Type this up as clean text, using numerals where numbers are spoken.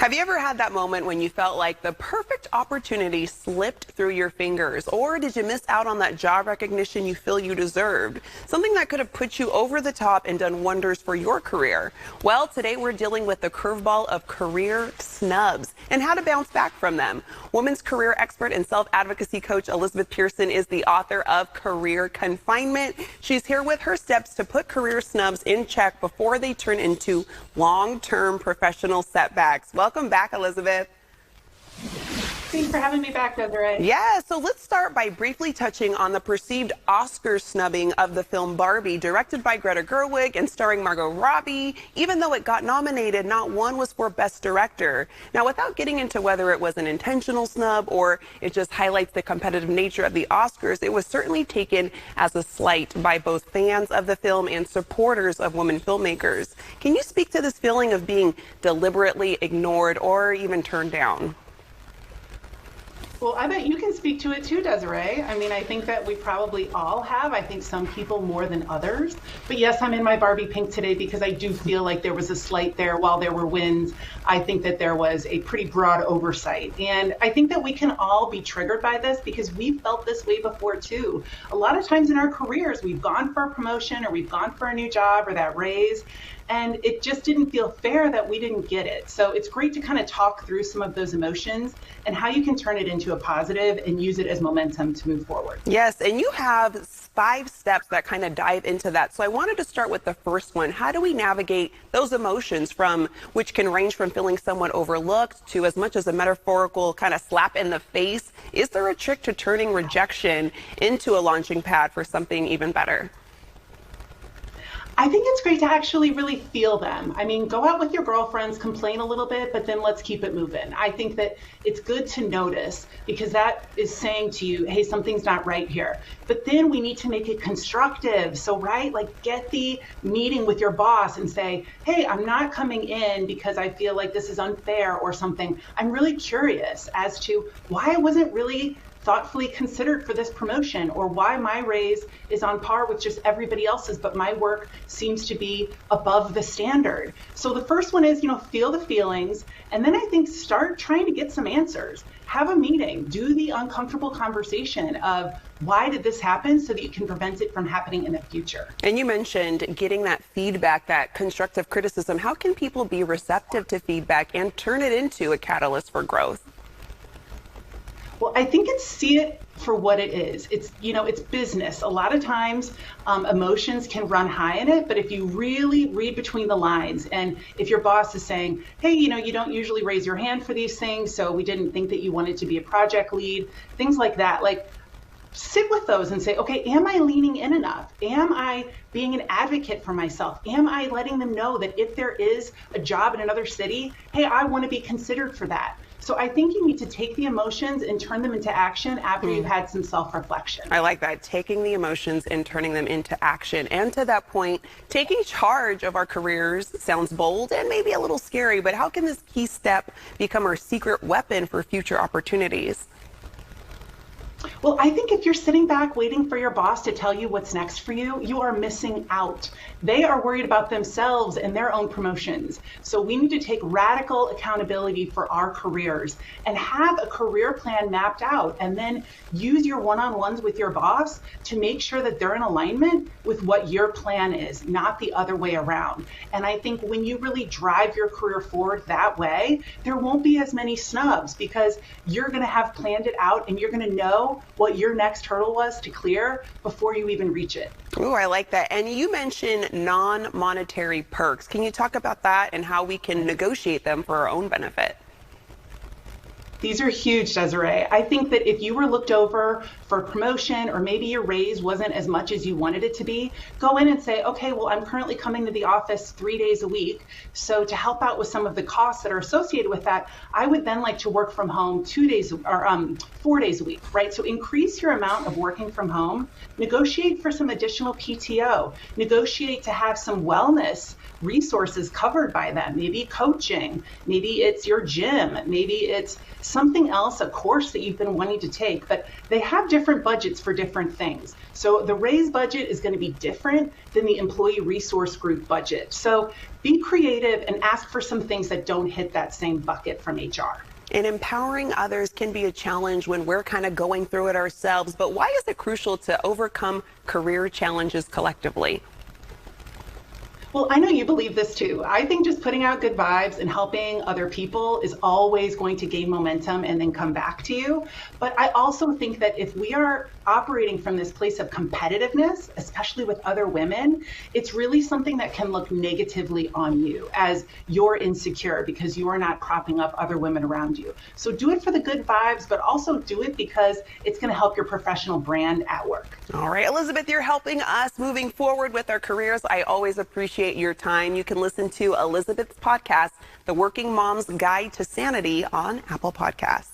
Have you ever had that moment when you felt like the perfect opportunity slipped through your fingers? Or did you miss out on that job recognition you feel you deserved? Something that could have put you over the top and done wonders for your career. Well, today we're dealing with the curveball of career snubs and how to bounce back from them. Women's career expert and self-advocacy coach Elizabeth Pearson is the author of Career Confinement. She's here with her steps to put career snubs in check before they turn into long-term professional setbacks. Welcome back, Elizabeth. Thanks for having me back, Desiree. Yeah, so let's start by briefly touching on the perceived Oscar snubbing of the film Barbie, directed by Greta Gerwig and starring Margot Robbie. Even though it got nominated, not one was for Best Director. Now, without getting into whether it was an intentional snub or it just highlights the competitive nature of the Oscars, it was certainly taken as a slight by both fans of the film and supporters of women filmmakers. Can you speak to this feeling of being deliberately ignored or even turned down? Well, I bet you can speak to it too, Desiree. I mean, I think that we probably all have. I think some people more than others. But yes, I'm in my Barbie pink today because I do feel like there was a slight there. While there were wins, I think that there was a pretty broad oversight. And I think that we can all be triggered by this because we've felt this way before too. A lot of times in our careers, we've gone for a promotion or we've gone for a new job or that raise, and it just didn't feel fair that we didn't get it. So it's great to kind of talk through some of those emotions and how you can turn it into a positive and use it as momentum to move forward. Yes, and you have 5 steps that kind of dive into that. So I wanted to start with the first one. How do we navigate those emotions which can range from feeling somewhat overlooked to as much as a metaphorical kind of slap in the face? Is there a trick to turning rejection into a launching pad for something even better? I think it's great to actually really feel them. I mean, go out with your girlfriends, complain a little bit, but then let's keep it moving. I think that it's good to notice because that is saying to you, hey, something's not right here. But then we need to make it constructive. So, right, like get the meeting with your boss and say, hey, I'm not coming in because I feel like this is unfair or something. I'm really curious as to why I wasn't really thoughtfully considered for this promotion, or why my raise is on par with just everybody else's, but my work seems to be above the standard. So the first one is, feel the feelings, and then I think start trying to get some answers. Have a meeting, do the uncomfortable conversation of why did this happen so that you can prevent it from happening in the future. And you mentioned getting that feedback, that constructive criticism. How can people be receptive to feedback and turn it into a catalyst for growth? Well, I think it's see it for what it is. It's business. A lot of times emotions can run high in it, but if you really read between the lines, and if your boss is saying, hey, you don't usually raise your hand for these things, so we didn't think that you wanted to be a project lead, things like that, like sit with those and say, okay, am I leaning in enough? Am I being an advocate for myself? Am I letting them know that if there is a job in another city, hey, I want to be considered for that? So I think you need to take the emotions and turn them into action after you've had some self-reflection. I like that, taking the emotions and turning them into action. And to that point, taking charge of our careers sounds bold and maybe a little scary, but how can this key step become our secret weapon for future opportunities? Well, I think if you're sitting back waiting for your boss to tell you what's next for you, you are missing out. They are worried about themselves and their own promotions. So we need to take radical accountability for our careers and have a career plan mapped out, and then use your one-on-ones with your boss to make sure that they're in alignment with what your plan is, not the other way around. And I think when you really drive your career forward that way, there won't be as many snubs because you're going to have planned it out and you're going to know what your next hurdle was to clear before you even reach it. Oh, I like that. And you mentioned non-monetary perks. Can you talk about that and how we can negotiate them for our own benefit? These are huge, Desiree. I think that if you were looked over for a promotion or maybe your raise wasn't as much as you wanted it to be, go in and say, okay, well, I'm currently coming to the office 3 days a week. So to help out with some of the costs that are associated with that, I would then like to work from home 4 days a week, right? So increase your amount of working from home, negotiate for some additional PTO, negotiate to have some wellness resources covered by them, maybe coaching, maybe it's your gym, maybe it's something else, a course that you've been wanting to take, but they have different budgets for different things. So the raise budget is going to be different than the employee resource group budget. So be creative and ask for some things that don't hit that same bucket from HR. And empowering others can be a challenge when we're kind of going through it ourselves. But why is it crucial to overcome career challenges collectively? Well, I know you believe this too. I think just putting out good vibes and helping other people is always going to gain momentum and then come back to you. But I also think that if we are operating from this place of competitiveness, especially with other women, it's really something that can look negatively on you as you're insecure because you are not propping up other women around you. So do it for the good vibes, but also do it because it's going to help your professional brand at work. All right, Elizabeth, you're helping us moving forward with our careers. I always appreciate your time. You can listen to Elizabeth's podcast, The Working Mom's Guide to Sanity, on Apple Podcasts.